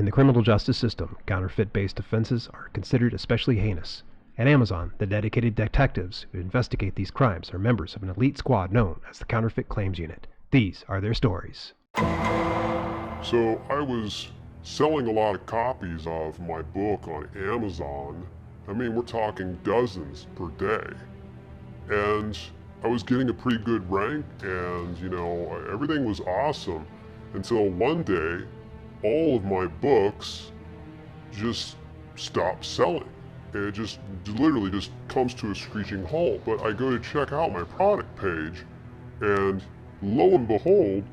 In the criminal justice system, counterfeit-based offenses are considered especially heinous. At Amazon, the dedicated detectives who investigate these crimes are members of an elite squad known as the Counterfeit Claims Unit. These are their stories. So I was selling a lot of copies of my book on Amazon. I mean, we're talking dozens per day. And I was getting a pretty good rank, and everything was awesome until one day all of my books just stopped selling. It just literally just comes to a screeching halt. But I go to check out my product page, and lo and behold,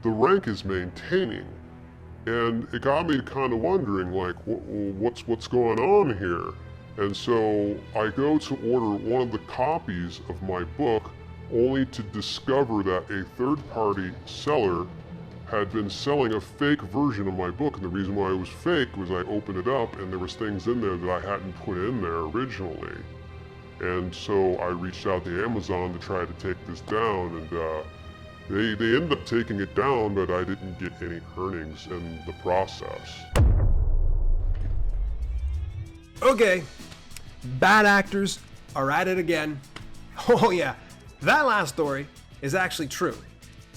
the rank is maintaining. And it got me kind of wondering, like, what's going on here? And so I go to order one of the copies of my book, only to discover that a third-party seller had been selling a fake version of my book. And the reason why it was fake was I opened it up and there was things in there that I hadn't put in there originally. And so I reached out to Amazon to try to take this down, and they ended up taking it down, but I didn't get any earnings in the process. Okay, bad actors are at it again. Oh yeah, that last story is actually true.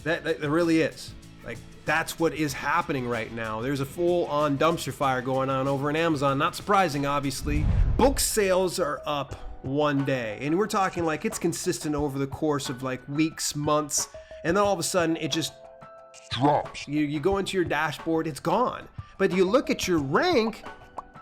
That really is. Like, that's what is happening right now. There's a full-on dumpster fire going on over in Amazon. Not surprising, obviously. Book sales are up one day, and we're talking like it's consistent over the course of like weeks, months, and then all of a sudden it just drops. You go into your dashboard, it's gone. But you look at your rank,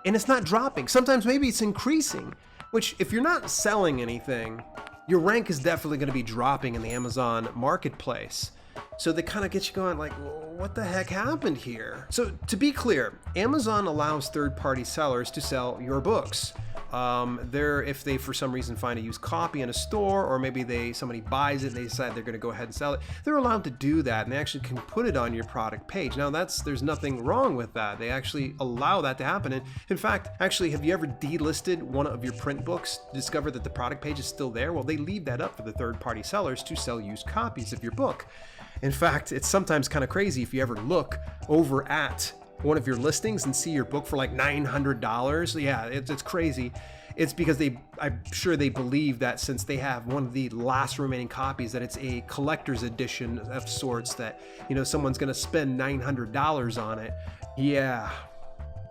and it's not dropping. Sometimes maybe it's increasing, which if you're not selling anything, your rank is definitely going to be dropping in the Amazon marketplace. So they kind of get you going like, what the heck happened here? So to be clear, Amazon allows third-party sellers to sell your books. If they for some reason find a used copy in a store, or maybe somebody buys it and they decide they're going to go ahead and sell it, they're allowed to do that, and they actually can put it on your product page. Now there's nothing wrong with that. They actually allow that to happen. And in fact, actually, have you ever delisted one of your print books to discover that the product page is still there? Well, they leave that up for the third-party sellers to sell used copies of your book. In fact, it's sometimes kind of crazy if you ever look over at one of your listings and see your book for like $900. Yeah, it's crazy. It's because I'm sure they believe that since they have one of the last remaining copies, that it's a collector's edition of sorts, that, someone's going to spend $900 on it. Yeah.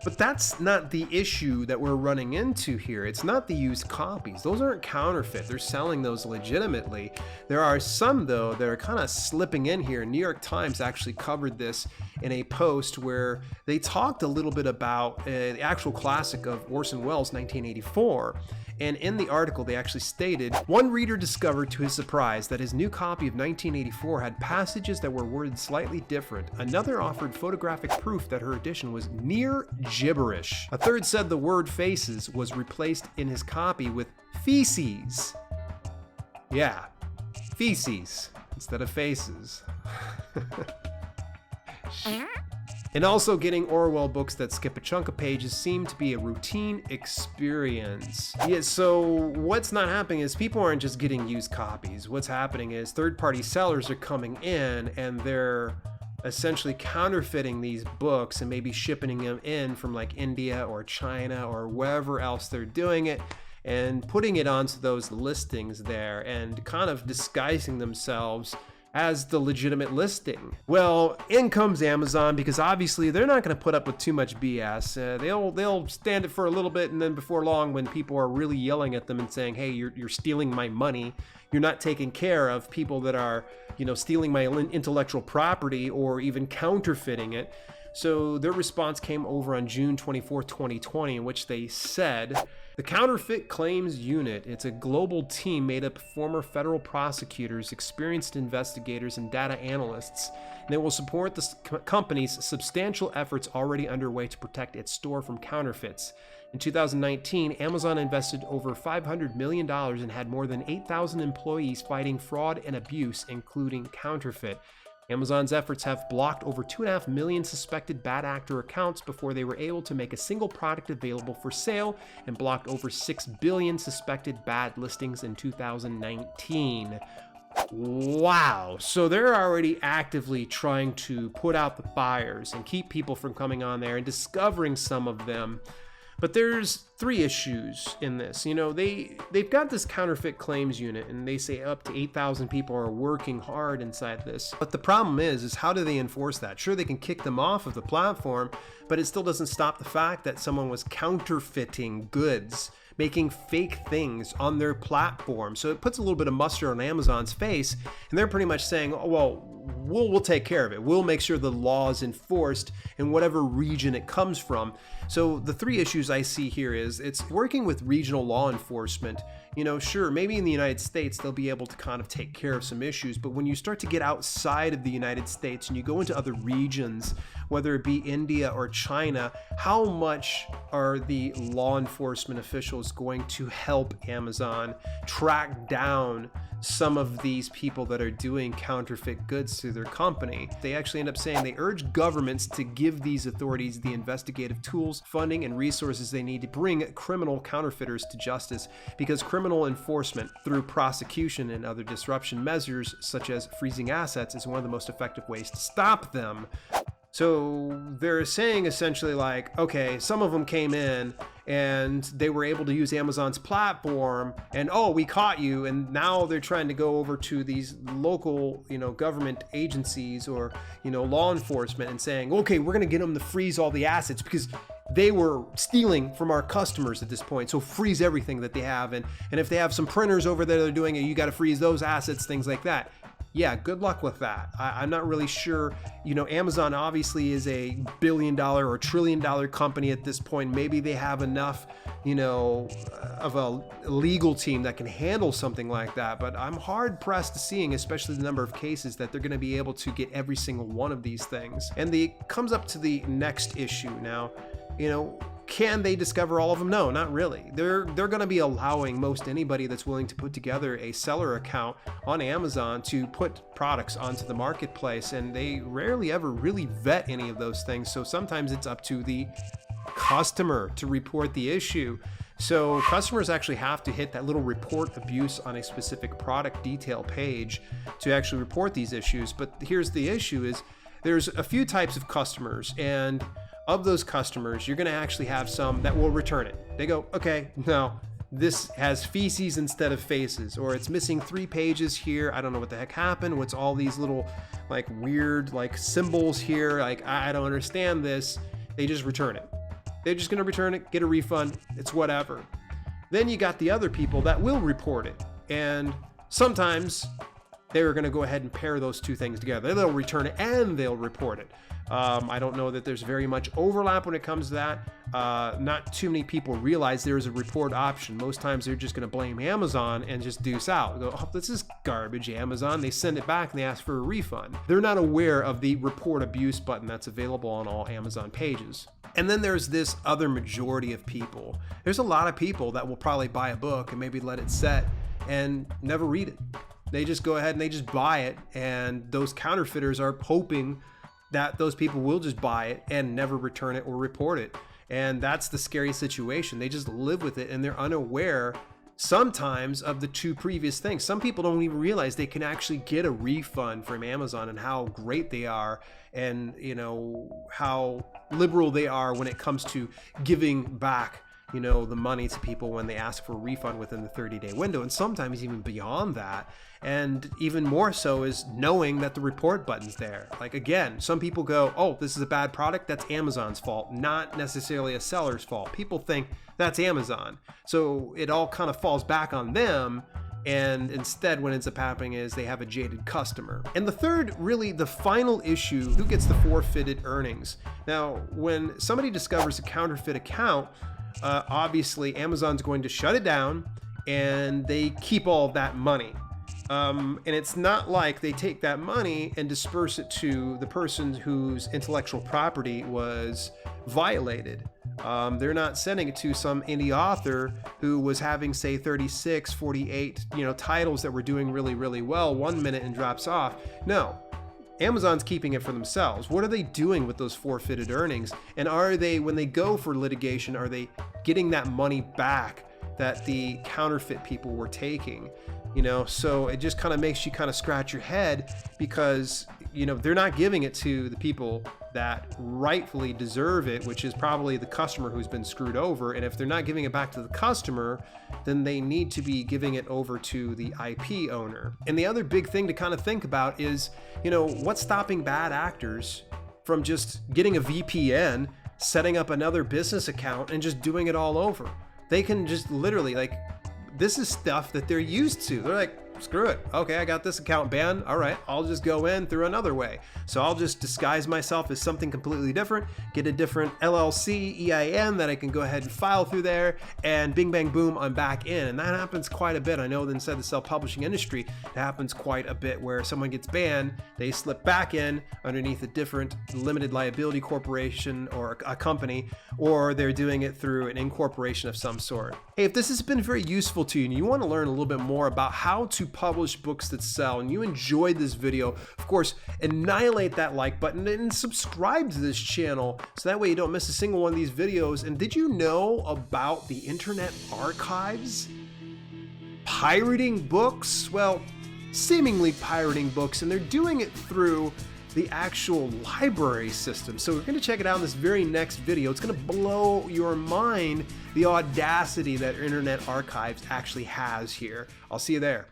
But that's not the issue that we're running into here. It's not the used copies. Those aren't counterfeit. They're selling those legitimately. There are some, though, that are kind of slipping in here. New York Times actually covered this in a post where they talked a little bit about the actual classic of Orson Welles' 1984. And in the article, they actually stated, one reader discovered to his surprise that his new copy of 1984 had passages that were worded slightly different. Another offered photographic proof that her edition was mere gibberish. A third said the word faces was replaced in his copy with feces. Yeah, feces instead of faces. And also, getting Orwell books that skip a chunk of pages seemed to be a routine experience. Yeah, so what's not happening is people aren't just getting used copies. What's happening is third-party sellers are coming in and they're essentially counterfeiting these books and maybe shipping them in from like India or China or wherever else they're doing it, and putting it onto those listings there and kind of disguising themselves as the legitimate listing. Well, in comes Amazon, because obviously they're not going to put up with too much BS. They'll stand it for a little bit, and then before long, when people are really yelling at them and saying, hey, you're stealing my money, you're not taking care of people that are, stealing my intellectual property or even counterfeiting it. So their response came over on June 24th, 2020, in which they said, the Counterfeit Claims Unit, it's a global team made up of former federal prosecutors, experienced investigators, and data analysts, and it will support the company's substantial efforts already underway to protect its store from counterfeits. In 2019, Amazon invested over $500 million and had more than 8,000 employees fighting fraud and abuse, including counterfeit. Amazon's efforts have blocked over 2.5 million suspected bad actor accounts before they were able to make a single product available for sale, and blocked over 6 billion suspected bad listings in 2019. Wow. So they're already actively trying to put out the fires and keep people from coming on there and discovering some of them. But there's three issues in this. You know, they've got this counterfeit claims unit, and they say up to 8,000 people are working hard inside this. But the problem is how do they enforce that? Sure, they can kick them off of the platform, but it still doesn't stop the fact that someone was counterfeiting goods, making fake things on their platform. So it puts a little bit of mustard on Amazon's face, and they're pretty much saying, oh, well, we'll take care of it. We'll make sure the law is enforced in whatever region it comes from. So the three issues I see here is it's working with regional law enforcement. You know, sure, maybe in the United States they'll be able to kind of take care of some issues, but when you start to get outside of the United States and you go into other regions, whether it be India or China, how much are the law enforcement officials going to help Amazon track down some of these people that are doing counterfeit goods through their company? They actually end up saying they urge governments to give these authorities the investigative tools, funding, and resources they need to bring criminal counterfeiters to justice, because criminal enforcement through prosecution and other disruption measures such as freezing assets is one of the most effective ways to stop them. So they're saying essentially like, okay, some of them came in and they were able to use Amazon's platform, and oh, we caught you, and now they're trying to go over to these local, government agencies or, law enforcement and saying, okay, we're going to get them to freeze all the assets because they were stealing from our customers at this point. So freeze everything that they have. And if they have some printers over there that are doing it, you got to freeze those assets, things like that. Yeah, good luck with that. I'm not really sure. Amazon obviously is a $1 billion or $1 trillion company at this point. Maybe they have enough, of a legal team that can handle something like that. But I'm hard pressed to seeing, especially the number of cases, that they're going to be able to get every single one of these things. And it comes up to the next issue now. Can they discover all of them? No, not really. They're going to be allowing most anybody that's willing to put together a seller account on Amazon to put products onto the marketplace, and they rarely ever really vet any of those things. So sometimes it's up to the customer to report the issue. So customers actually have to hit that little report abuse on a specific product detail page to actually report these issues. But here's the issue is there's a few types of customers, and of those customers, you're going to actually have some that will return it. They go, okay, no, this has feces instead of faces, or it's missing 3 pages here. I don't know what the heck happened. What's all these little weird symbols here? I don't understand this. They just return it. They're just going to return it, get a refund. It's whatever. Then you got the other people that will report it. And sometimes they're going to go ahead and pair those two things together. They'll return it and they'll report it. I don't know that there's very much overlap when it comes to that. Not too many people realize there's a report option. Most times they're just going to blame Amazon and just deuce out. Go, oh, this is garbage, Amazon. They send it back and they ask for a refund. They're not aware of the report abuse button that's available on all Amazon pages. And then there's this other majority of people. There's a lot of people that will probably buy a book and maybe let it set and never read it. They just go ahead and they just buy it, and those counterfeiters are hoping that those people will just buy it and never return it or report it. And that's the scary situation. They just live with it and they're unaware sometimes of the two previous things. Some people don't even realize they can actually get a refund from Amazon and how great they are, and how liberal they are when it comes to giving back the money to people when they ask for a refund within the 30-day window, and sometimes even beyond that. And even more so is knowing that the report button's there. Again, some people go, oh, this is a bad product, that's Amazon's fault, not necessarily a seller's fault. People think that's Amazon. So it all kind of falls back on them. And instead, what ends up happening is they have a jaded customer. And the third, really the final issue, who gets the forfeited earnings? Now, when somebody discovers a counterfeit account, obviously Amazon's going to shut it down and they keep all of that money. And it's not like they take that money and disperse it to the person whose intellectual property was violated. They're not sending it to some indie author who was having, say, 36, 48, titles that were doing really, really well 1 minute and drops off. No. Amazon's keeping it for themselves. What are they doing with those forfeited earnings? And are they, when they go for litigation, are they getting that money back that the counterfeit people were taking? So it just kind of makes you kind of scratch your head, because they're not giving it to the people that rightfully deserve it, which is probably the customer who's been screwed over. And if they're not giving it back to the customer, then they need to be giving it over to the IP owner. And the other big thing to kind of think about is, what's stopping bad actors from just getting a VPN, setting up another business account, and just doing it all over? They can just literally, this is stuff that they're used to. They're like, screw it. Okay, I got this account banned. All right, I'll just go in through another way. So I'll just disguise myself as something completely different, get a different LLC, EIN that I can go ahead and file through there, and bing, bang, boom, I'm back in. And that happens quite a bit. I know that inside the self-publishing industry, it happens quite a bit where someone gets banned, they slip back in underneath a different limited liability corporation or a company, or they're doing it through an incorporation of some sort. Hey, if this has been very useful to you and you want to learn a little bit more about how to publish books that sell, and you enjoyed this video, of course, annihilate that like button and subscribe to this channel so that way you don't miss a single one of these videos. And did you know about the Internet Archives pirating books? Well, seemingly pirating books, and they're doing it through the actual library system. So we're going to check it out in this very next video. It's going to blow your mind, the audacity that Internet Archives actually has here. I'll see you there.